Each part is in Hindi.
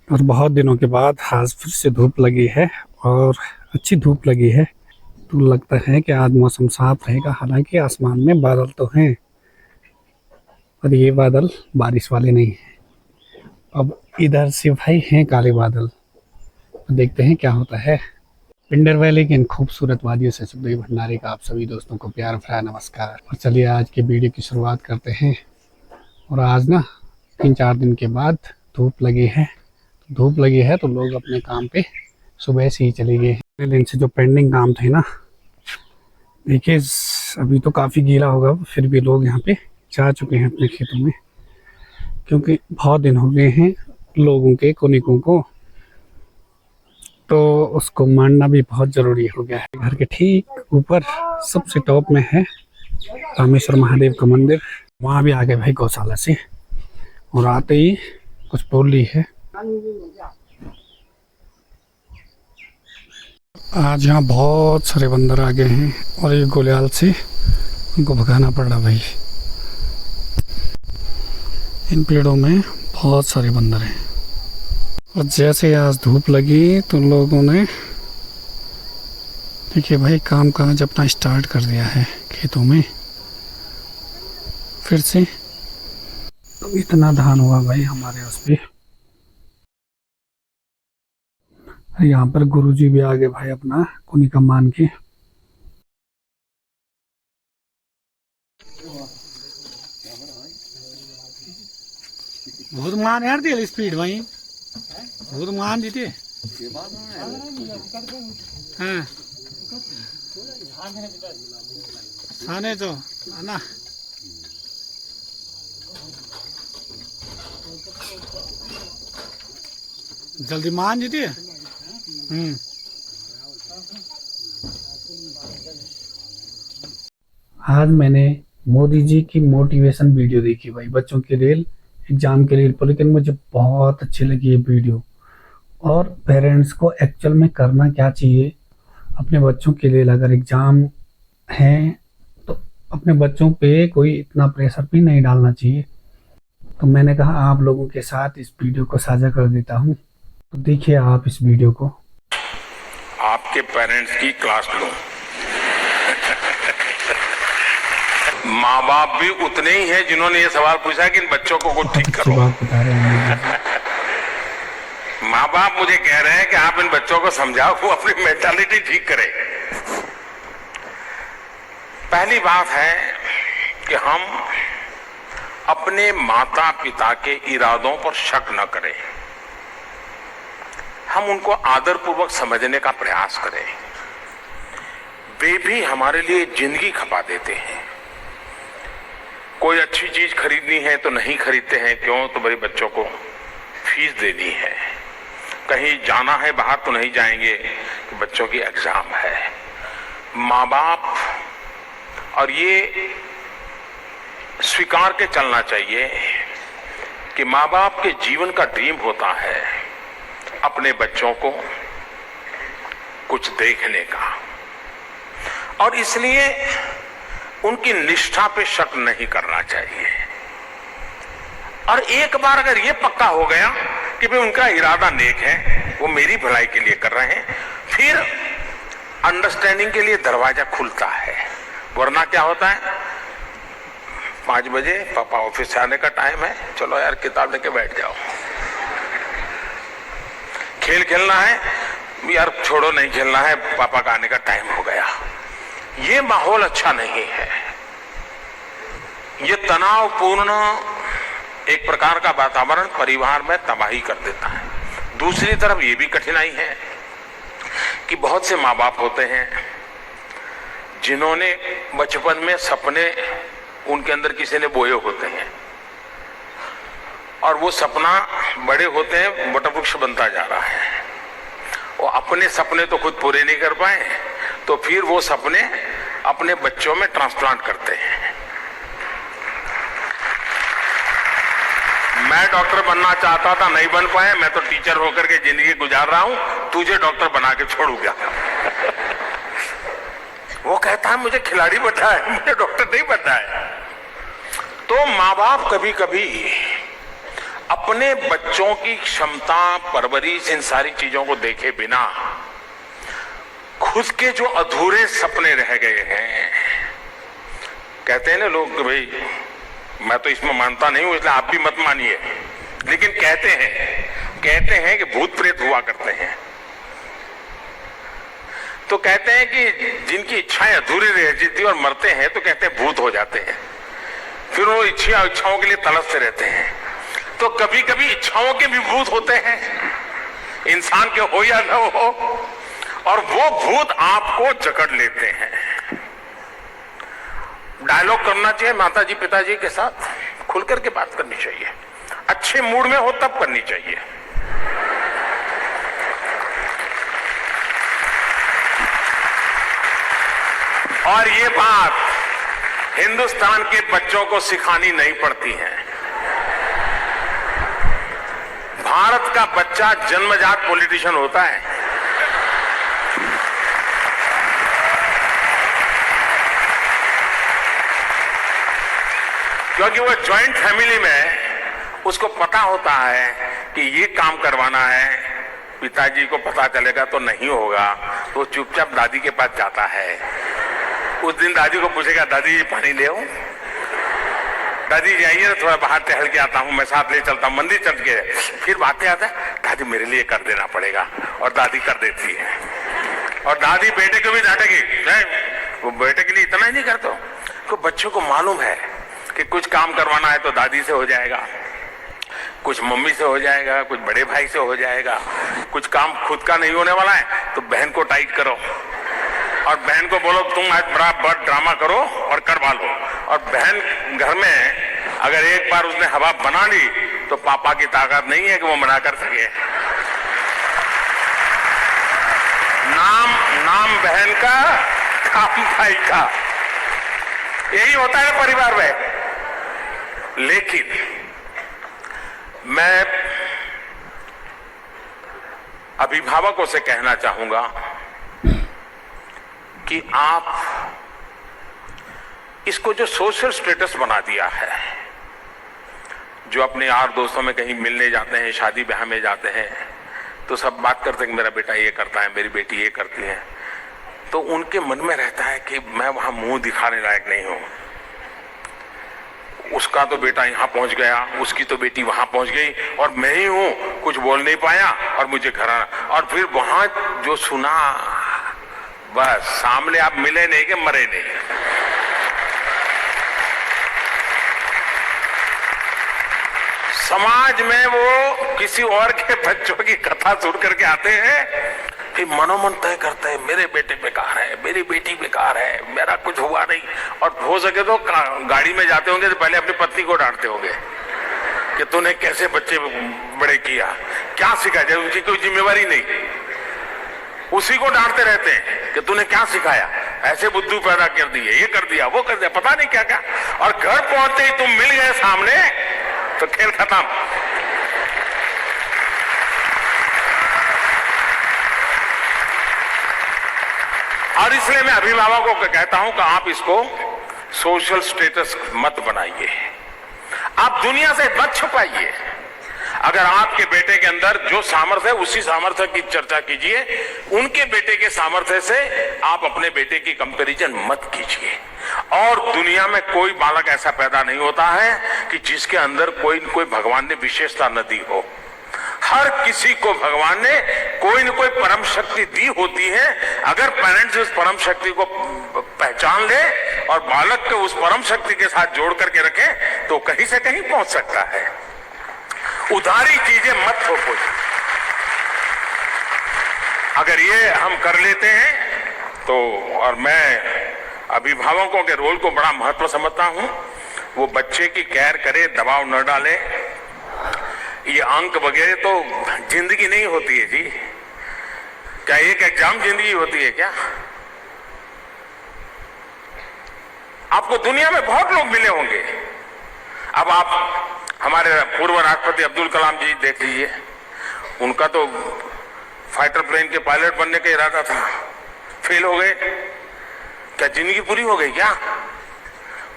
और बहुत दिनों के बाद आज फिर से धूप लगी है और अच्छी धूप लगी है। तो लगता है कि आज मौसम साफ रहेगा। हालांकि आसमान में बादल तो हैं और ये बादल बारिश वाले नहीं हैं। अब इधर से भाई हैं काले बादल। तो देखते हैं क्या होता है। पिंडर वैली की इन खूबसूरत वादियों से सुखदेव भंडारी का आप सभी दोस्तों को प्यार भरा नमस्कार। और चलिए आज की वीडियो की शुरुआत करते हैं। और आज ना 3-4 दिन के बाद धूप लगी है। धूप लगी है तो लोग अपने काम पे सुबह से ही चले गए हैं। पहले दिन से जो पेंडिंग काम थे ना, देखिए अभी तो काफ़ी गीला होगा, फिर भी लोग यहाँ पे जा चुके हैं अपने खेतों में, क्योंकि बहुत दिन हो गए हैं लोगों के कोनिकों को, तो उसको मानना भी बहुत ज़रूरी हो गया है। घर के ठीक ऊपर सबसे टॉप में है रामेश्वर महादेव का मंदिर। वहाँ भी आ गए भाई गौशाला से, और आते ही कुछ बोल ली है। आज यहाँ बहुत सारे बंदर आ गए हैं और ये गोलियाल से उनको भगाना पड़ रहा भाई। इन पेड़ों में बहुत सारे बंदर हैं। और जैसे आज धूप लगी तो लोगों ने देखिए भाई काम काज अपना स्टार्ट कर दिया है खेतों में फिर से। तो इतना धान हुआ भाई हमारे उस पे। यहाँ पर गुरुजी भी आ गए भाई अपना कोनिका मान के। बहुत मान यार दे स्पीड भाई, बहुत मान देते। हाँ साने तो ना जल्दी मान देते। आज मैंने मोदी जी की मोटिवेशन वीडियो देखी भाई, बच्चों के लिए एग्जाम के लिए, लेकिन मुझे बहुत अच्छी लगी ये वीडियो। और पेरेंट्स को एक्चुअल में करना क्या चाहिए अपने बच्चों के लिए, अगर एग्जाम है तो अपने बच्चों पे कोई इतना प्रेशर भी नहीं डालना चाहिए। तो मैंने कहा आप लोगों के साथ इस वीडियो को साझा कर देता हूँ। तो देखिए आप इस वीडियो को। आपके पेरेंट्स की क्लास लो। माँ बाप भी उतने ही हैं जिन्होंने ये सवाल पूछा कि इन बच्चों को कुछ ठीक करो। बात बता रहे हैं माँ बाप मुझे कह रहे हैं कि आप इन बच्चों को समझाओ, वो अपनी मेंटालिटी ठीक करें। पहली बात है कि हम अपने माता पिता के इरादों पर शक न करें, हम उनको आदरपूर्वक समझने का प्रयास करें। वे भी हमारे लिए जिंदगी खपा देते हैं। कोई अच्छी चीज खरीदनी है तो नहीं खरीदते हैं, क्यों? तो मेरे बच्चों को फीस देनी है। कहीं जाना है बाहर तो नहीं जाएंगे कि बच्चों की एग्जाम है। माँ बाप, और ये स्वीकार के चलना चाहिए कि माँ बाप के जीवन का ड्रीम होता है अपने बच्चों को कुछ देखने का, और इसलिए उनकी निष्ठा पे शक नहीं करना चाहिए। और एक बार अगर ये पक्का हो गया कि भाई उनका इरादा नेक है, वो मेरी भलाई के लिए कर रहे हैं, फिर अंडरस्टैंडिंग के लिए दरवाजा खुलता है। वरना क्या होता है, 5 बजे पापा ऑफिस से आने का टाइम है, चलो यार किताब लेके बैठ जाओ। खेल खेलना है यार, छोड़ो नहीं खेलना है, पापा का आने का टाइम हो गया। ये माहौल अच्छा नहीं है। ये तनावपूर्ण एक प्रकार का वातावरण परिवार में तबाही कर देता है। दूसरी तरफ ये भी कठिनाई है कि बहुत से माँ बाप होते हैं जिन्होंने बचपन में सपने उनके अंदर किसी ने बोए होते हैं, और वो सपना बड़े होते हैं वटवृक्ष बनता जा रहा है। वो अपने सपने तो खुद पूरे नहीं कर पाए, तो फिर वो सपने अपने बच्चों में ट्रांसप्लांट करते हैं। मैं डॉक्टर बनना चाहता था, नहीं बन पाया, मैं तो टीचर होकर के जिंदगी गुजार रहा हूं, तुझे डॉक्टर बना के छोड़ूंगा। वो कहता है मुझे खिलाड़ी बनना है, मुझे डॉक्टर नहीं बनना है। तो माँ बाप कभी कभी अपने बच्चों की क्षमता, परवरिश, इन सारी चीजों को देखे बिना खुद के जो अधूरे सपने रह गए हैं, कहते हैं ना लोग कि भाई मैं तो इसमें मानता नहीं हूं इसलिए आप भी मत मानिए, लेकिन कहते हैं कि भूत प्रेत हुआ करते हैं। तो कहते हैं कि जिनकी इच्छाएं अधूरी रह जाती और मरते हैं तो कहते हैं भूत हो जाते हैं, फिर वो इच्छाओं के लिए तड़पते रहते हैं। तो कभी कभी इच्छाओं के भी भूत होते हैं, इंसान के हो या न हो, और वो भूत आपको जकड़ लेते हैं। डायलॉग करना चाहिए माता जी पिताजी के साथ, खुल करके बात करनी चाहिए, अच्छे मूड में हो तब करनी चाहिए। और ये बात हिंदुस्तान के बच्चों को सिखानी नहीं पड़ती है। भारत का बच्चा जन्मजात पॉलिटिशियन होता है। क्योंकि वो जॉइंट फैमिली में उसको पता होता है कि ये काम करवाना है, पिताजी को पता चलेगा तो नहीं होगा, तो चुपचाप दादी के पास जाता है। उस दिन दादी को पूछेगा दादी जी पानी ले आऊं? दादी जी आइए ना थोड़ा बाहर टहल के आता हूं, मैं साथ ले चलता हूं, मंदिर चल के। फिर बातें आता है दादी मेरे लिए कर देना पड़ेगा, और दादी कर देती है। और दादी बेटे को भी डांटेगी, वो बेटे के लिए इतना ही नहीं करता। तो बच्चों को मालूम है कि कुछ काम करवाना है तो दादी से हो जाएगा, कुछ मम्मी से हो जाएगा, कुछ बड़े भाई से हो जाएगा, कुछ काम खुद का नहीं होने वाला है तो बहन को टाइट करो, और बहन को बोलो तुम आज बराबर ड्रामा करो और करवा लो। और बहन घर में अगर एक बार उसने हवा बना ली तो पापा की ताकत नहीं है कि वो मना कर सके। नाम बहन का, काम भाई का, यही होता है परिवार में। लेकिन मैं अभिभावकों से कहना चाहूंगा कि आप इसको जो सोशल स्टेटस बना दिया है, जो अपने यार दोस्तों में कहीं मिलने जाते हैं, शादी ब्याह में जाते हैं, तो सब बात करते हैं कि मेरा बेटा ये करता है, मेरी बेटी ये करती है, तो उनके मन में रहता है कि मैं वहां मुंह दिखाने लायक नहीं हूं। उसका तो बेटा यहां पहुंच गया, उसकी तो बेटी वहां पहुंच गई, और मैं ही हूं कुछ बोल नहीं पाया, और मुझे घर आना। और फिर वहां जो सुना, बस सामने आप मिले नहीं कि मरे नहीं। समाज में वो किसी और के बच्चों की कथा सुन करके आते हैं कि मनोमन तय करते हैं मेरे बेटे बेकार है, मेरी बेटी बेकार है, मेरा कुछ हुआ नहीं। और हो सके तो गाड़ी में जाते होंगे तो पहले अपनी पत्नी को डांटते होंगे कि तूने कैसे बच्चे बड़े किया, क्या सिखाया, जब उनकी कोई जिम्मेवारी नहीं, उसी को डांटते रहते हैं कि तूने क्या सिखाया, ऐसे बुद्धू पैदा कर दिए, ये कर दिया, वो कर दिया, पता नहीं क्या क्या। और घर पहुंचते ही तुम मिल गए सामने तो खेल खत्म। और इसलिए मैं अभिभावकों को कहता हूं कि आप इसको सोशल स्टेटस मत बनाइए, आप दुनिया से मत छुपाइए। अगर आपके बेटे के अंदर जो सामर्थ्य है उसी सामर्थ्य की चर्चा कीजिए, उनके बेटे के सामर्थ्य से आप अपने बेटे की कंपैरिजन मत कीजिए। और दुनिया में कोई बालक ऐसा पैदा नहीं होता है कि जिसके अंदर कोई न कोई भगवान ने विशेषता न दी हो। हर किसी को भगवान ने कोई न कोई परम शक्ति दी होती है। अगर पेरेंट्स उस परम शक्ति को पहचान ले और बालक को उस परम शक्ति के साथ जोड़ करके रखे तो कहीं से कहीं पहुंच सकता है। उधारी चीजें मत थोपो। अगर ये हम कर लेते हैं तो, और मैं अभिभावकों के रोल को बड़ा महत्व समझता हूं, वो बच्चे की केयर करे, दबाव न डाले। ये अंक वगैरह तो जिंदगी नहीं होती है जी। क्या एक एग्जाम जिंदगी होती है क्या? आपको दुनिया में बहुत लोग मिले होंगे। अब आप हमारे पूर्व राष्ट्रपति अब्दुल कलाम जी देख लीजिए, उनका तो फाइटर प्लेन के पायलट बनने का इरादा था, फेल हो गए। क्या जिंदगी पूरी हो गई क्या?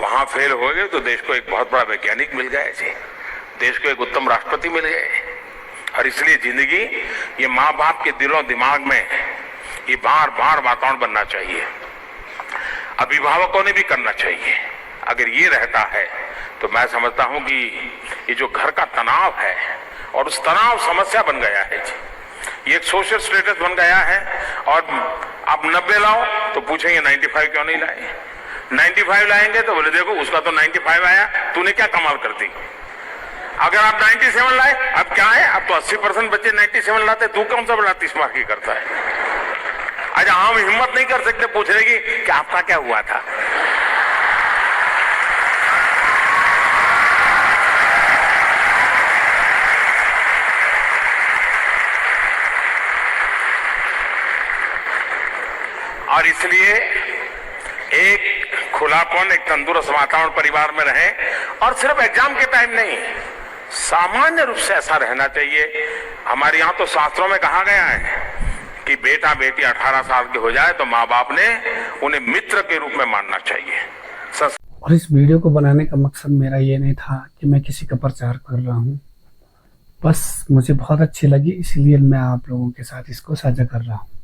वहां फेल हो गए तो देश को एक बहुत बड़ा वैज्ञानिक मिल गया जी, देश को एक उत्तम राष्ट्रपति मिल गए। और इसलिए जिंदगी ये माँ बाप के दिलों दिमाग में ये बार बार वातावरण बनना चाहिए, अभिभावकों ने भी करना चाहिए। अगर ये रहता है तो मैं समझता हूं कि ये जो घर का तनाव है और उस तनाव समस्या बन गया है, ये एक सोशल स्टेटस बन गया है। और आप 90 लाओ तो पूछेंगे 95 क्यों नहीं लाए, 95 लाएंगे तो बोले देखो उसका तो 95 आया, तूने क्या कमाल कर दी। अगर आप 97 लाए, अब क्या है, अब तो 80% बच्चे 97 लाते, तू कौन सा बड़ा 30 मार्क की करता है। अच्छा, हम हिम्मत नहीं कर सकते पूछने की कि आपका क्या हुआ था। और इसलिए एक खुलापन, एक तंदुरुस्त वातावरण परिवार में रहे, और सिर्फ एग्जाम के टाइम नहीं, सामान्य रूप से ऐसा रहना चाहिए। हमारे यहाँ तो शास्त्रों में कहा गया है कि बेटा बेटी 18 साल के हो जाए तो माँ बाप ने उन्हें मित्र के रूप में मानना चाहिए। और इस वीडियो को बनाने का मकसद मेरा ये नहीं था कि मैं किसी का प्रचार कर रहा हूँ, बस मुझे बहुत अच्छी लगी, इसलिए मैं आप लोगों के साथ इसको साझा कर रहा हूँ।